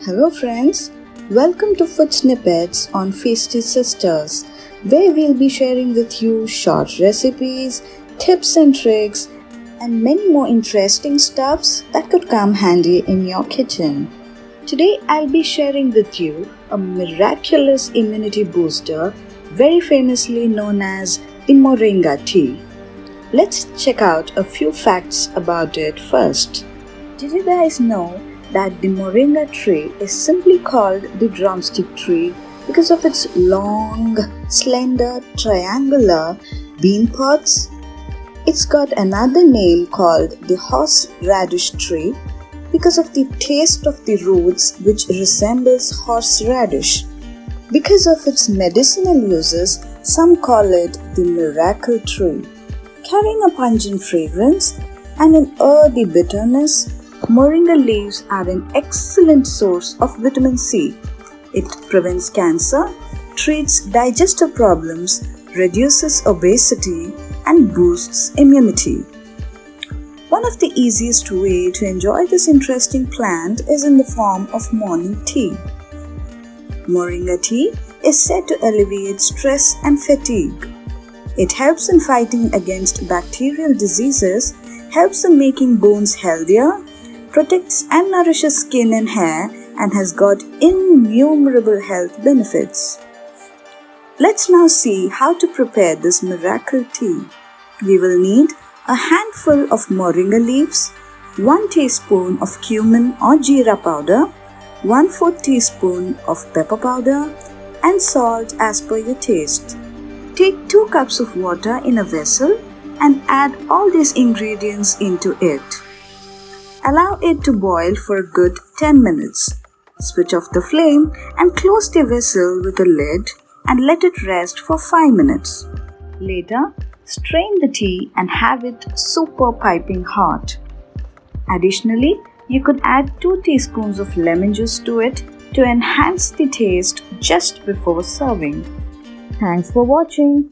Hello friends, welcome to Foodsnippets on feastysisters, where we'll be sharing with you short recipes, tips and tricks, and many more interesting stuffs that could come handy in your kitchen. Today I'll be sharing with you a miraculous immunity booster, very famously known as the Moringa tea. Let's check out a few facts about it first. Did you guys know that the moringa tree is simply called the drumstick tree because of its long, slender, triangular bean pods? It's got another name called the horseradish tree because of the taste of the roots which resembles horseradish. Because of its medicinal uses, some call it the miracle tree. Carrying a pungent fragrance and an earthy bitterness, moringa leaves are an excellent source of vitamin C. It prevents cancer, treats digestive problems, reduces obesity, and boosts immunity. One of the easiest ways to enjoy this interesting plant is in the form of morning tea. Moringa tea is said to alleviate stress and fatigue. It helps in fighting against bacterial diseases, helps in making bones healthier, protects and nourishes skin and hair, and has got innumerable health benefits. Let's now see how to prepare this miracle tea. We will need a handful of moringa leaves, 1 teaspoon of cumin or jeera powder, 1/4 teaspoon of pepper powder, and salt as per your taste. Take 2 cups of water in a vessel and add all these ingredients into it. Allow it to boil for a good 10 minutes. Switch off the flame and close the vessel with a lid and let it rest for 5 minutes. Later, strain the tea and have it super piping hot. Additionally, you could add 2 teaspoons of lemon juice to it to enhance the taste just before serving. Thanks for watching.